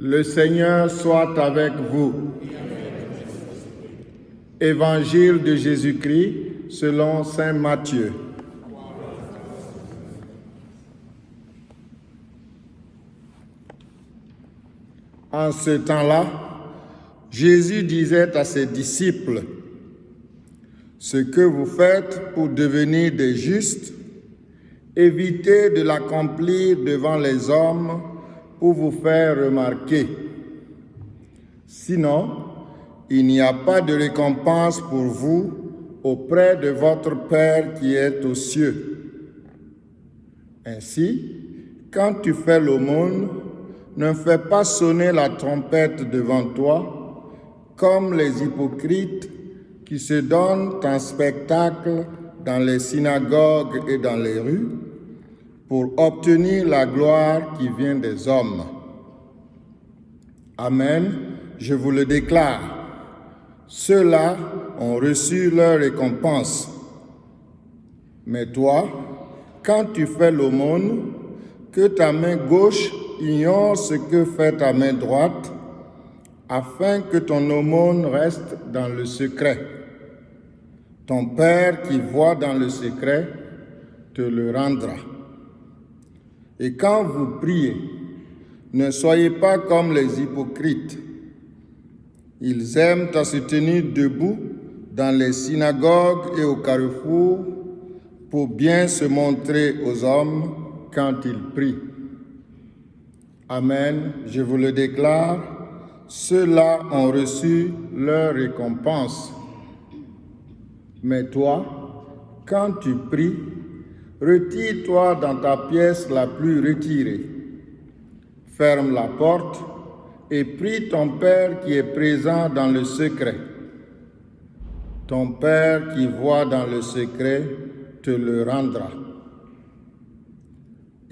Le Seigneur soit avec vous. Évangile de Jésus-Christ selon saint Matthieu. En ce temps-là, Jésus disait à ses disciples, « Ce que vous faites pour devenir des justes, évitez de l'accomplir devant les hommes pour vous faire remarquer. Sinon, il n'y a pas de récompense pour vous auprès de votre Père qui est aux cieux. Ainsi, quand tu fais l'aumône, ne fais pas sonner la trompette devant toi, comme les hypocrites qui se donnent en spectacle dans les synagogues et dans les rues, pour obtenir la gloire qui vient des hommes. Amen, je vous le déclare. Ceux-là ont reçu leur récompense. Mais toi, quand tu fais l'aumône, que ta main gauche ignore ce que fait ta main droite, afin que ton aumône reste dans le secret. Ton Père qui voit dans le secret te le rendra. Et quand vous priez, ne soyez pas comme les hypocrites. Ils aiment à se tenir debout dans les synagogues et au carrefour pour bien se montrer aux hommes quand ils prient. Amen, je vous le déclare, ceux-là ont reçu leur récompense. Mais toi, quand tu pries, retire-toi dans ta pièce la plus retirée. Ferme la porte et prie ton Père qui est présent dans le secret. Ton Père qui voit dans le secret te le rendra.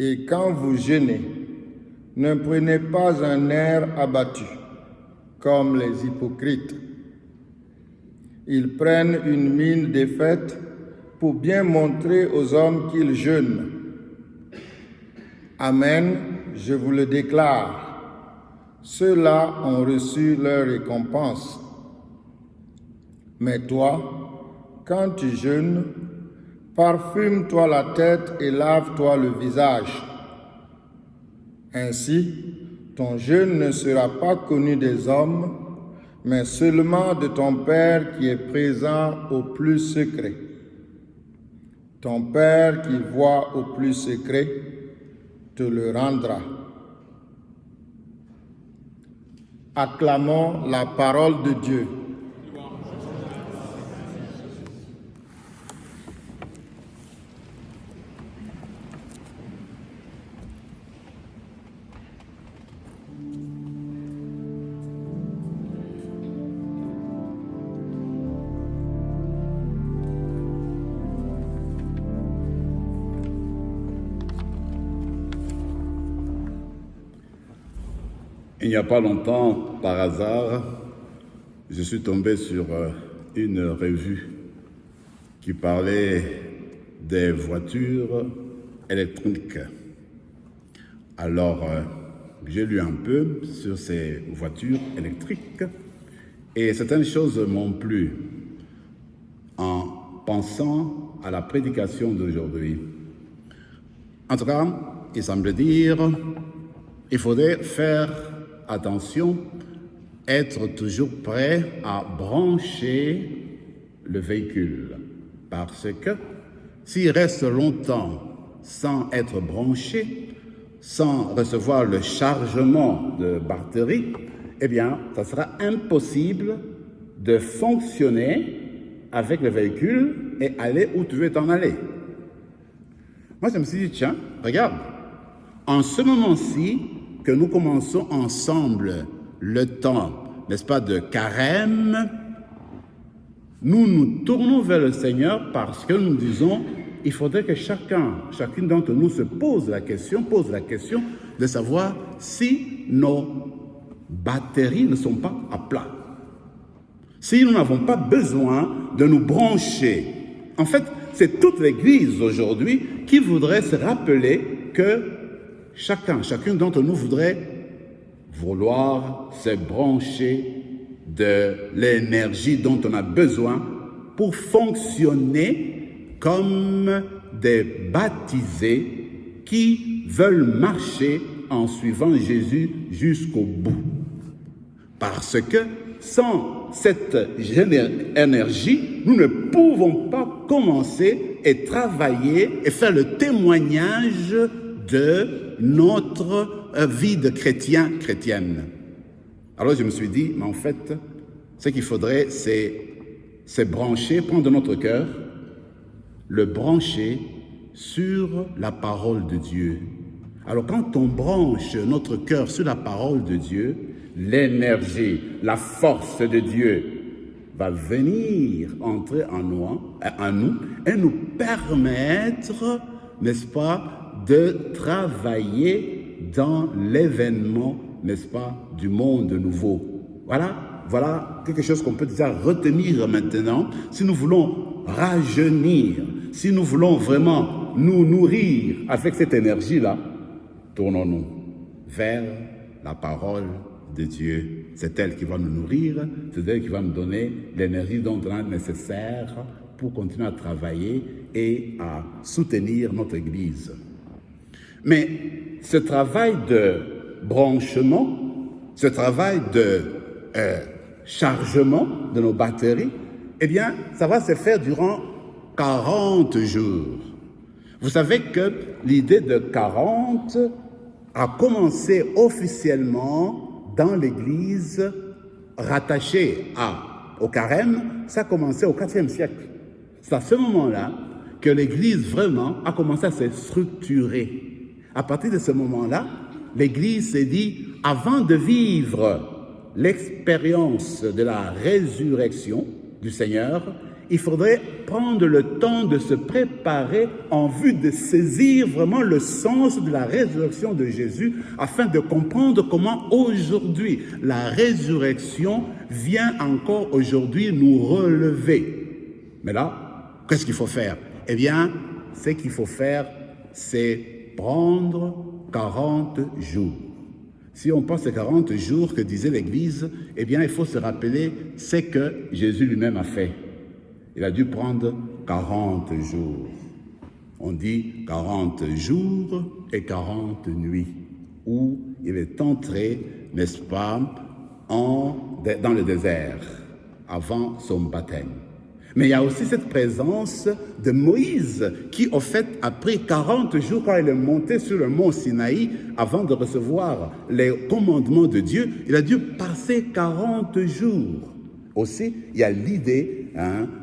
Et quand vous jeûnez, ne prenez pas un air abattu, comme les hypocrites. Ils prennent une mine défaite pour bien montrer aux hommes qu'ils jeûnent. Amen, je vous le déclare, ceux-là ont reçu leur récompense. Mais toi, quand tu jeûnes, parfume-toi la tête et lave-toi le visage. Ainsi, ton jeûne ne sera pas connu des hommes, mais seulement de ton Père qui est présent au plus secret. Ton Père qui voit au plus secret te le rendra. Acclamons la parole de Dieu. Il n'y a pas longtemps, par hasard, je suis tombé sur une revue qui parlait des voitures électriques. Alors, j'ai lu un peu sur ces voitures électriques et certaines choses m'ont plu en pensant à la prédication d'aujourd'hui. En tout cas, il semble dire qu'il faudrait faire attention, être toujours prêt à brancher le véhicule. Parce que s'il reste longtemps sans être branché, sans recevoir le chargement de batterie, eh bien, ça sera impossible de fonctionner avec le véhicule et aller où tu veux t'en aller. Moi, je me suis dit, tiens, regarde, en ce moment-ci, que nous commençons ensemble le temps, n'est-ce pas, de carême, nous tournons vers le Seigneur parce que nous disons, il faudrait que chacune d'entre nous se pose la question de savoir si nos batteries ne sont pas à plat. Si nous n'avons pas besoin de nous brancher. En fait, c'est toute l'Église aujourd'hui qui voudrait se rappeler que chacune d'entre nous voudrait vouloir se brancher de l'énergie dont on a besoin pour fonctionner comme des baptisés qui veulent marcher en suivant Jésus jusqu'au bout. Parce que sans cette énergie, nous ne pouvons pas commencer et travailler et faire le témoignage de notre vie de chrétien, chrétienne. Alors je me suis dit, mais en fait, ce qu'il faudrait, c'est brancher, prendre notre cœur, le brancher sur la parole de Dieu. Alors quand on branche notre cœur sur la parole de Dieu, l'énergie, la force de Dieu va venir entrer en nous et nous permettre, n'est-ce pas, de travailler dans l'événement, n'est-ce pas, du monde nouveau. Voilà quelque chose qu'on peut déjà retenir maintenant. Si nous voulons rajeunir, si nous voulons vraiment nous nourrir avec cette énergie-là, tournons-nous vers la parole de Dieu. C'est elle qui va nous nourrir, c'est elle qui va nous donner l'énergie dont on a nécessaire pour continuer à travailler et à soutenir notre Église. Mais ce travail de branchement, ce travail de chargement de nos batteries, eh bien, ça va se faire durant 40 jours. Vous savez que l'idée de 40 a commencé officiellement dans l'Église rattachée au carême. Ça a commencé au IVe siècle. C'est à ce moment-là que l'Église vraiment a commencé à se structurer. À partir de ce moment-là, l'Église s'est dit, avant de vivre l'expérience de la résurrection du Seigneur, il faudrait prendre le temps de se préparer en vue de saisir vraiment le sens de la résurrection de Jésus afin de comprendre comment aujourd'hui la résurrection vient encore aujourd'hui nous relever. Mais là, qu'est-ce qu'il faut faire? Eh bien, ce qu'il faut faire, c'est prendre 40 jours. Si on pense aux 40 jours que disait l'Église, eh bien, il faut se rappeler ce que Jésus lui-même a fait. Il a dû prendre 40 jours. On dit 40 jours et 40 nuits, où il est entré, n'est-ce pas, dans le désert, avant son baptême. Mais il y a aussi cette présence de Moïse qui, au fait, après 40 jours, quand il est monté sur le mont Sinaï, avant de recevoir les commandements de Dieu, il a dû passer 40 jours. Aussi, il y a l'idée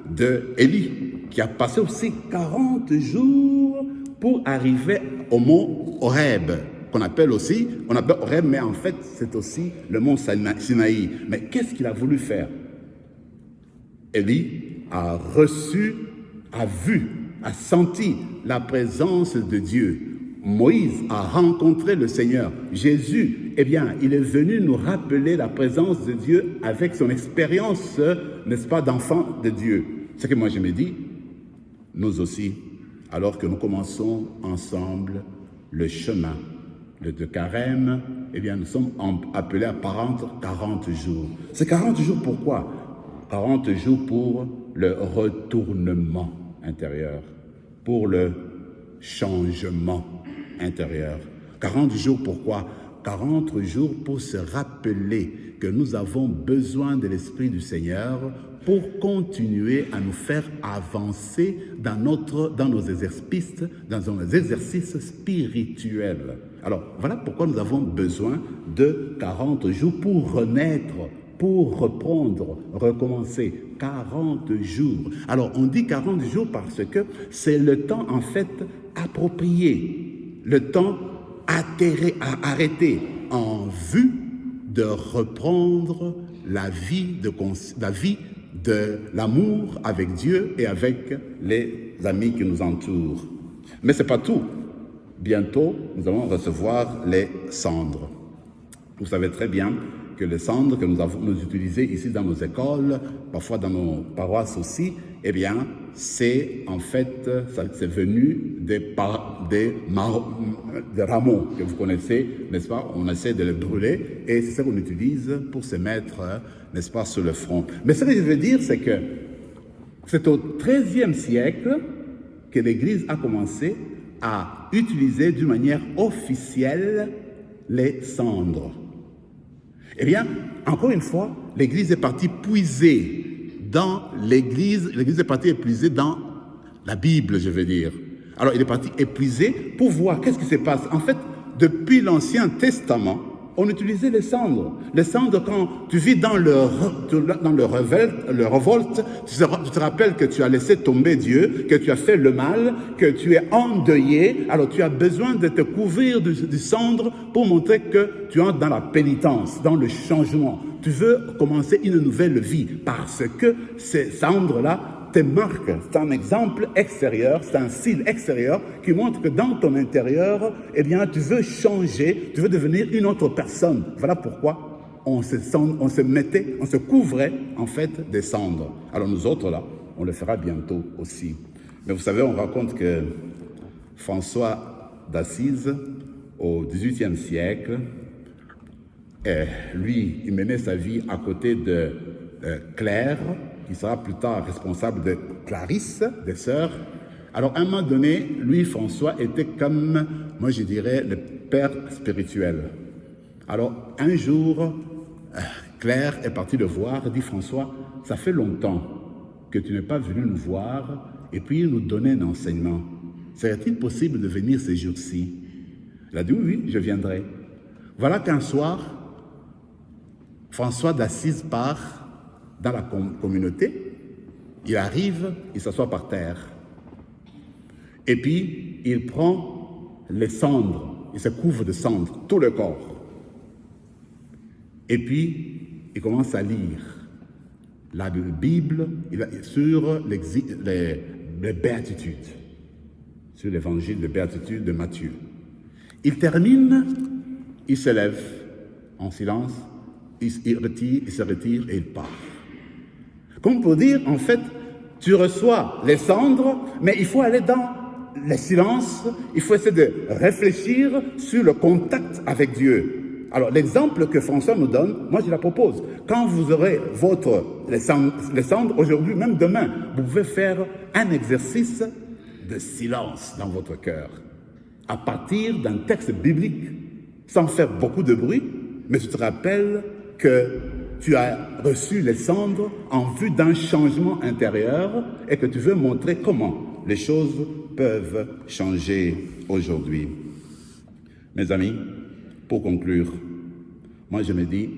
de Élie, qui a passé aussi 40 jours pour arriver au mont Horeb, qu'on appelle Horeb, mais en fait, c'est aussi le mont Sinaï. Mais qu'est-ce qu'il a voulu faire? Élie a reçu, a vu, a senti la présence de Dieu. Moïse a rencontré le Seigneur. Jésus, eh bien, il est venu nous rappeler la présence de Dieu avec son expérience, n'est-ce pas, d'enfant de Dieu. Ce que moi je me dis, nous aussi, alors que nous commençons ensemble le chemin de carême, eh bien, nous sommes appelés à prendre 40 jours. C'est 40 jours pourquoi? 40 jours pour le retournement intérieur, pour le changement intérieur. 40 jours pourquoi? 40 jours pour se rappeler que nous avons besoin de l'Esprit du Seigneur pour continuer à nous faire avancer dans nos exercices spirituels. Alors, voilà pourquoi nous avons besoin de 40 jours pour renaître, pour reprendre, recommencer. 40 jours. Alors, on dit 40 jours parce que c'est le temps, en fait, approprié, le temps arrêté en vue de reprendre la vie de l'amour avec Dieu et avec les amis qui nous entourent. Mais ce n'est pas tout. Bientôt, nous allons recevoir les cendres. Vous savez très bien que les cendres que nous utilisons ici dans nos écoles, parfois dans nos paroisses aussi, eh bien, c'est en fait, c'est venu des rameaux que vous connaissez, n'est-ce pas? On essaie de les brûler et c'est ça qu'on utilise pour se mettre, n'est-ce pas, sur le front. Mais ce que je veux dire, c'est que c'est au XIIIe siècle que l'Église a commencé à utiliser d'une manière officielle les cendres. Eh bien, encore une fois, l'Église est partie puiser dans l'Église est partie épuiser dans la Bible, je veux dire. Alors, il est parti épuiser pour voir qu'est-ce qui se passe. En fait, depuis l'Ancien Testament, on utilisait les cendres. Les cendres, quand tu vis dans le révolte, tu te rappelles que tu as laissé tomber Dieu, que tu as fait le mal, que tu es endeuillé. Alors, tu as besoin de te couvrir du cendre pour montrer que tu entres dans la pénitence, dans le changement. Tu veux commencer une nouvelle vie parce que ces cendres-là te marquent. C'est un exemple extérieur, c'est un signe extérieur qui montre que dans ton intérieur, eh bien, tu veux changer, tu veux devenir une autre personne. Voilà pourquoi on se couvrait en fait des cendres. Alors nous autres là, on le fera bientôt aussi. Mais vous savez, on raconte que François d'Assise, au XVIIIe siècle, lui, il menait sa vie à côté de Claire, qui sera plus tard responsable de Clarisse, des sœurs. Alors, à un moment donné, lui, François, était comme, moi je dirais, le père spirituel. Alors, un jour, Claire est partie le voir et dit, François, ça fait longtemps que tu n'es pas venu nous voir et puis nous donner un enseignement. Serait-il possible de venir ces jours-ci? Il a dit, oui, je viendrai. Voilà qu'un soir, François d'Assise part dans la communauté, il arrive, il s'assoit par terre. Et puis, il prend les cendres, il se couvre de cendres, tout le corps. Et puis, il commence à lire la Bible sur les béatitudes, sur l'évangile de béatitude de Matthieu. Il termine, il se lève en silence, il se retire et il part. Comme pour dire, en fait, tu reçois les cendres, mais il faut aller dans le silence, il faut essayer de réfléchir sur le contact avec Dieu. Alors, l'exemple que François nous donne, moi je la propose. Quand vous aurez les cendres, aujourd'hui, même demain, vous pouvez faire un exercice de silence dans votre cœur, à partir d'un texte biblique, sans faire beaucoup de bruit, mais tu te rappelles que tu as reçu les cendres en vue d'un changement intérieur et que tu veux montrer comment les choses peuvent changer aujourd'hui. Mes amis, pour conclure, moi je me dis,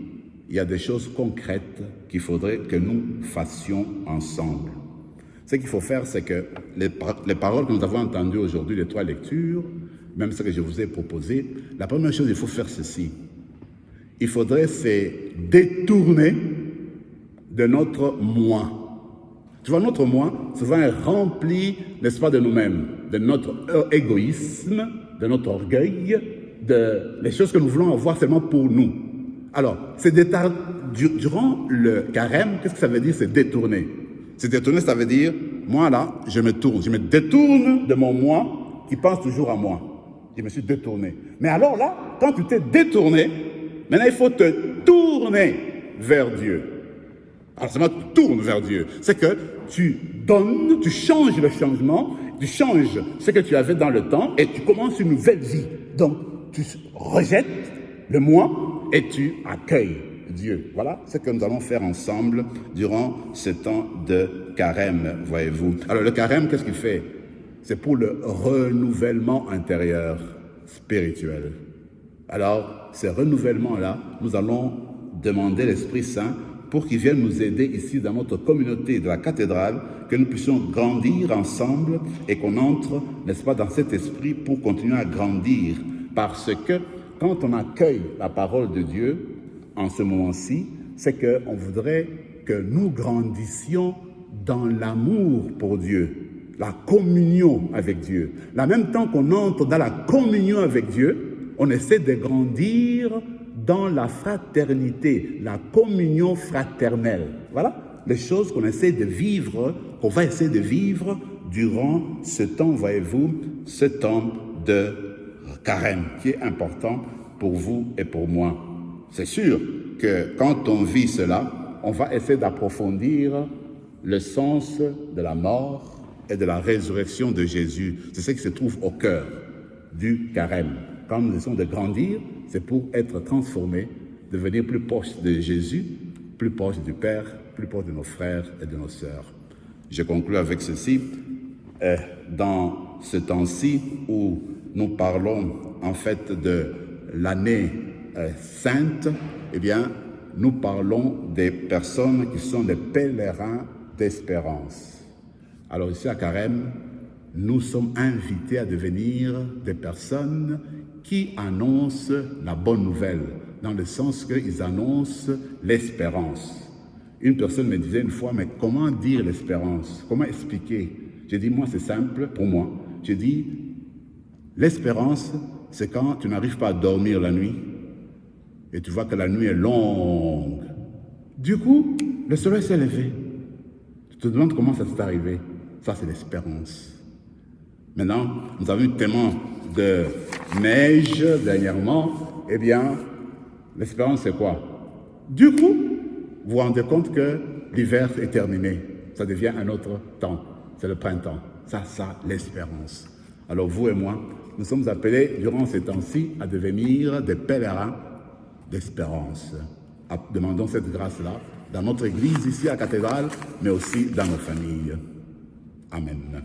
il y a des choses concrètes qu'il faudrait que nous fassions ensemble. Ce qu'il faut faire, c'est que les paroles que nous avons entendues aujourd'hui, les 3 lectures, même ce que je vous ai proposé, la première chose, il faut faire ceci. Il faudrait se détourner de notre moi. Tu vois, notre moi, souvent est rempli, n'est-ce pas, de nous-mêmes, de notre égoïsme, de notre orgueil, de les choses que nous voulons avoir seulement pour nous. Alors, durant le carême, qu'est-ce que ça veut dire, c'est détourner? Se détourner, ça veut dire, moi là, je me détourne de mon moi qui pense toujours à moi. Je me suis détourné. Mais alors là, quand tu t'es détourné, maintenant il faut te tourner vers Dieu. Alors ça tourne vers Dieu. C'est que tu donnes, tu changes le changement, tu changes ce que tu avais dans le temps et tu commences une nouvelle vie. Donc tu rejettes le moi et tu accueilles Dieu. Voilà ce que nous allons faire ensemble durant ce temps de carême, voyez-vous. Alors le carême, qu'est-ce qu'il fait? C'est pour le renouvellement intérieur spirituel. Alors, ce renouvellement-là, nous allons demander l'Esprit Saint pour qu'il vienne nous aider ici dans notre communauté de la cathédrale, que nous puissions grandir ensemble et qu'on entre, n'est-ce pas, dans cet esprit pour continuer à grandir. Parce que quand on accueille la parole de Dieu en ce moment-ci, c'est qu'on voudrait que nous grandissions dans l'amour pour Dieu, la communion avec Dieu. En même temps qu'on entre dans la communion avec Dieu, on essaie de grandir dans la fraternité, la communion fraternelle. Voilà. les choses qu'on essaie de vivre, qu'on va essayer de vivre durant ce temps, voyez-vous, ce temps de carême qui est important pour vous et pour moi. C'est sûr que quand on vit cela, on va essayer d'approfondir le sens de la mort et de la résurrection de Jésus. C'est ce qui se trouve au cœur du carême. Quand nous essayons de grandir, c'est pour être transformés, devenir plus proche de Jésus, plus proche du Père, plus proche de nos frères et de nos sœurs. Je conclue avec ceci. Dans ce temps-ci où nous parlons en fait de l'année sainte, eh bien, nous parlons des personnes qui sont des pèlerins d'espérance. Alors ici à Carême, nous sommes invités à devenir des personnes qui annoncent la bonne nouvelle, dans le sens qu'ils annoncent l'espérance. Une personne me disait une fois, mais comment dire l'espérance? Comment expliquer? J'ai dit, moi c'est simple pour moi. J'ai dit, l'espérance, c'est quand tu n'arrives pas à dormir la nuit et tu vois que la nuit est longue. Du coup, le soleil s'est levé. Tu te demandes comment ça s'est arrivé. Ça, c'est l'espérance. Maintenant, nous avons eu tellement de neige dernièrement. Eh bien, l'espérance, c'est quoi? Du coup, vous vous rendez compte que l'hiver est terminé. Ça devient un autre temps. C'est le printemps. Ça, l'espérance. Alors, vous et moi, nous sommes appelés, durant ces temps-ci, à devenir des pèlerins d'espérance. Demandons cette grâce-là dans notre église, ici à la cathédrale, mais aussi dans nos familles. Amen.